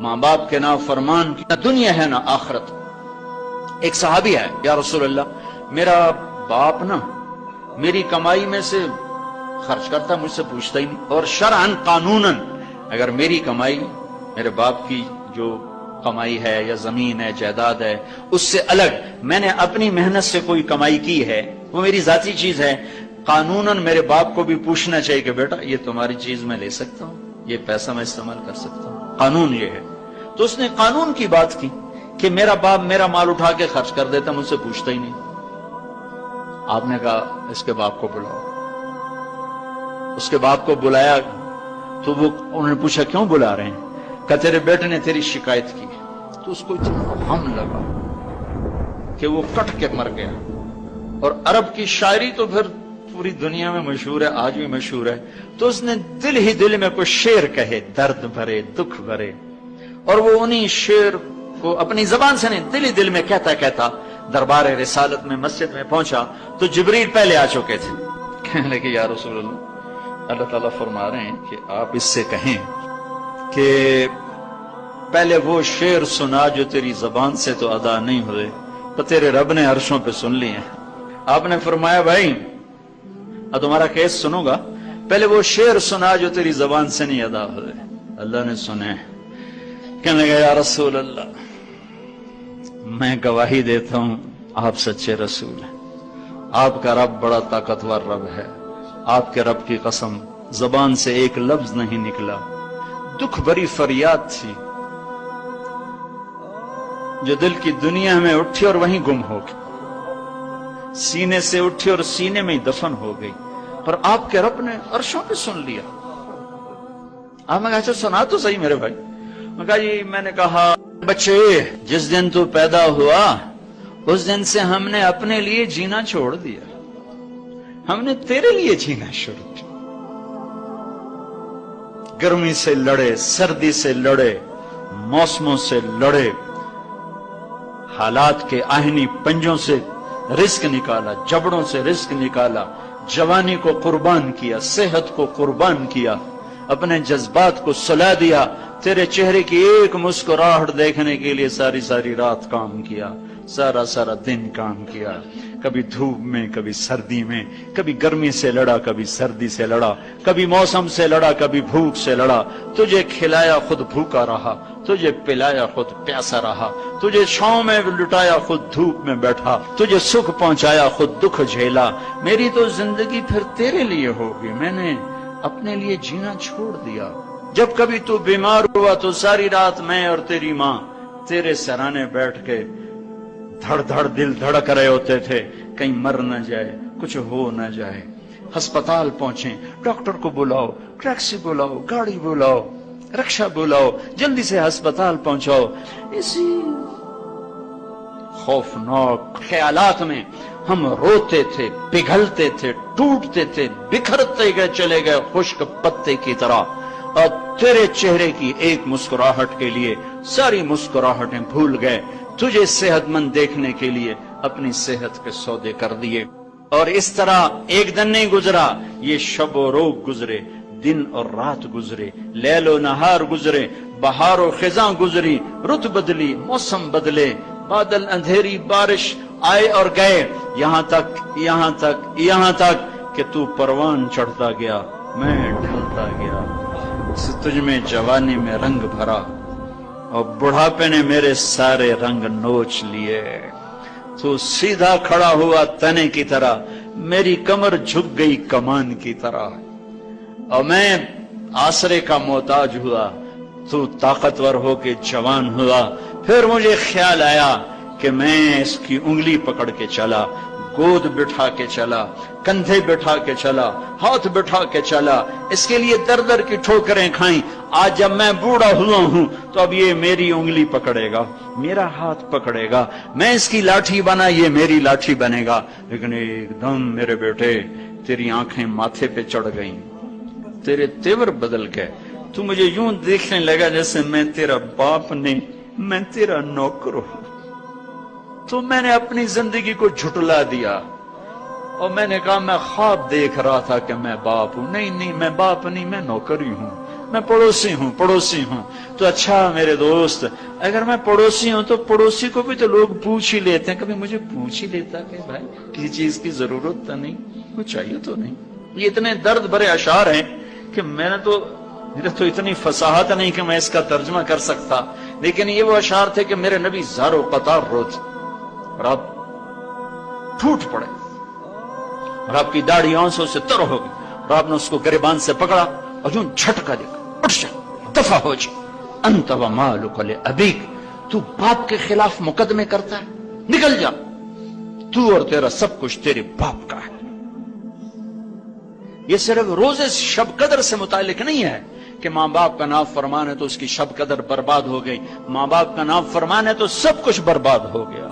ماں باپ کے نافرمان کی نہ دنیا ہے نہ آخرت۔ ایک صحابی ہے، یا رسول اللہ میرا باپ نا میری کمائی میں سے خرچ کرتا، مجھ سے پوچھتا ہی نہیں، اور شرعاً قانوناً اگر میری کمائی میرے باپ کی جو کمائی ہے یا زمین ہے جائیداد ہے اس سے الگ میں نے اپنی محنت سے کوئی کمائی کی ہے، وہ میری ذاتی چیز ہے، قانوناً میرے باپ کو بھی پوچھنا چاہیے کہ بیٹا یہ تمہاری چیز میں لے سکتا ہوں، یہ پیسہ میں استعمال کر سکتا ہوں، قانون یہ ہے۔ تو اس نے قانون کی بات کی کہ میرا باپ میرا مال اٹھا کے خرچ کر دیتا، مجھ سے پوچھتا ہی نہیں۔ آپ نے کہا اس کے باپ کو بلاؤ۔ اس کے باپ کو بلایا تو انہوں نے پوچھا کیوں بلا رہے ہیں؟ کہ تیرے بیٹے نے تیری شکایت کی۔ تو اس کو اتنا غم لگا کہ وہ کٹ کے مر گیا۔ اور عرب کی شاعری تو پھر پوری دنیا میں مشہور ہے، آج بھی مشہور ہے۔ تو اس نے دل ہی دل میں کوئی شعر کہے، درد بھرے دکھ بھرے، اور وہ انہی شعر کو اپنی زبان سے نہیں دل ہی دل میں کہتا کہتا دربار رسالت میں مسجد میں پہنچا تو جبریل پہلے آ چکے تھے۔ کہنے لگے یا رسول اللہ تعالیٰ فرما رہے ہیں کہ آپ اس سے کہیں کہ پہلے وہ شعر سنا جو تیری زبان سے تو ادا نہیں ہوئے، تو تیرے رب نے عرشوں پہ سن لیے ہیں۔ آپ نے فرمایا بھائی اب تمہارا کیس سنوں گا، پہلے وہ شعر سنا جو تیری زبان سے نہیں ادا ہوئے۔ اللہ نے سنے۔ کہنے لگا یا رسول اللہ میں گواہی دیتا ہوں آپ سچے رسول ہیں، آپ کا رب بڑا طاقتور رب ہے، آپ کے رب کی قسم زبان سے ایک لفظ نہیں نکلا، دکھ بھری فریاد تھی جو دل کی دنیا میں اٹھی اور وہیں گم ہو گئی، سینے سے اٹھی اور سینے میں ہی دفن ہو گئی، پر آپ کے رب نے عرشوں پہ سن لیا۔ آپ نے کہا اچھا سنا تو صحیح میرے بھائی۔ میں کہا جی میں نے کہا بچے جس دن تو پیدا ہوا اس دن سے ہم نے اپنے لیے جینا چھوڑ دیا، ہم نے تیرے لیے جینا شروع کیا۔ گرمی سے لڑے، سردی سے لڑے، موسموں سے لڑے، حالات کے آہنی پنجوں سے رزق نکالا، جبڑوں سے رزق نکالا، جوانی کو قربان کیا، صحت کو قربان کیا، اپنے جذبات کو سلا دیا، تیرے چہرے کی ایک مسکراہٹ دیکھنے کے لیے ساری ساری رات کام کیا، سارا سارا دن کام کیا، کبھی دھوپ میں کبھی سردی میں، کبھی گرمی سے لڑا کبھی سردی سے لڑا، کبھی موسم سے لڑا کبھی بھوک سے لڑا، تجھے کھلایا خود بھوکا رہا، تجھے پلایا خود پیاسا رہا، تجھے چھاؤں میں لٹایا خود دھوپ میں بیٹھا، تجھے سکھ پہنچایا خود دکھ جھیلا، میری تو زندگی پھر تیرے لیے ہوگی، میں نے اپنے لیے جینا چھوڑ دیا۔ جب کبھی تو بیمار ہوا تو ساری رات میں اور تیری ماں تیرے سرانے بیٹھ کے دھڑ دھڑ دل دھڑک رہے ہوتے تھے، کہیں مر نہ جائے، کچھ ہو نہ جائے۔ ہسپتال پہنچیں، ڈاکٹر کو بلاؤ، ٹیکسی بلاؤ، گاڑی بلاؤ، رکشہ بلاؤ، جلدی سے ہسپتال پہنچاؤ۔ اسی خوفناک خیالات میں ہم روتے تھے، پگھلتے تھے، ٹوٹتے تھے، بکھرتے گئے چلے گئے خشک پتے کی طرح، اور تیرے چہرے کی ایک مسکراہٹ کے لیے ساری مسکراہٹیں بھول گئے، تجھے صحت مند دیکھنے کے لیے اپنی صحت کے سودے کر دیے۔ اور اس طرح ایک دن نہیں گزرا، یہ شب و روز گزرے، دن اور رات گزرے، لیل و نہار گزرے، بہار و خزاں گزری، رت بدلی، موسم بدلے، بادل اندھیری، بارش آئے اور گئے، یہاں تک کہ تو پروان چڑھتا گیا، میں ڈھلتا گیا، تجھ میں جوانی میں رنگ بھرا اور بڑھاپے نے میرے سارے رنگ نوچ لیے۔ تو سیدھا کھڑا ہوا تنے کی طرح، میری کمر جھک گئی کمان کی طرح، اور میں آسرے کا محتاج ہوا، تو طاقتور ہو کے جوان ہوا۔ پھر مجھے خیال آیا کہ میں اس کی انگلی پکڑ کے چلا، گود بٹھا کے چلا، کندھے بٹھا کے چلا، ہاتھ بٹھا کے چلا، اس کے لیے در در کی ٹھوکریں کھائیں۔ آج جب میں بوڑھا ہوا ہوں تو اب یہ میری انگلی پکڑے گا، میرا ہاتھ پکڑے گا، میں اس کی لاٹھی بنا، یہ میری لاٹھی بنے گا۔ لیکن ایک دم میرے بیٹے تیری آنکھیں ماتھے پہ چڑھ گئیں، تیرے تیور بدل گئے، تو مجھے یوں دیکھنے لگا جیسے میں تیرا باپ نہیں، میں تیرا نوکر ہوں۔ تو میں نے اپنی زندگی کو جھٹلا دیا اور میں نے کہا میں خواب دیکھ رہا تھا کہ میں باپ ہوں، نہیں میں باپ نہیں، میں نوکر ہی ہوں، میں پڑوسی ہوں. تو اچھا میرے دوست، اگر میں پڑوسی ہوں تو پڑوسی کو بھی تو لوگ پوچھ ہی لیتے ہیں. کبھی مجھے پوچھ ہی لیتا کہ بھائی کسی چیز کی ضرورت تو نہیں، کچھ چاہیے تو نہیں. یہ اتنے درد بھرے اشعار ہیں کہ میرے تو اتنی فصاحت نہیں کہ میں اس کا ترجمہ کر سکتا، لیکن یہ وہ اشعار تھے کہ میرے نبی زار و قطار روتے اور آپ ٹوٹ پڑے اور آپ کی داڑھی آنسوں سے تر ہو گئی اور آپ نے اس کو گریبان سے پکڑا اور یوں جھٹکا دے کر اٹھ جا، دفع ہو جا. انت و مالک لابیک، تو باپ کے خلاف مقدمے کرتا ہے، نکل جا، تو اور تیرا سب کچھ تیرے باپ کا ہے. یہ صرف روزے شب قدر سے متعلق نہیں ہے کہ ماں باپ کا نافرمان ہے تو اس کی شب قدر برباد ہو گئی. ماں باپ کا نافرمان ہے تو سب کچھ برباد ہو گیا.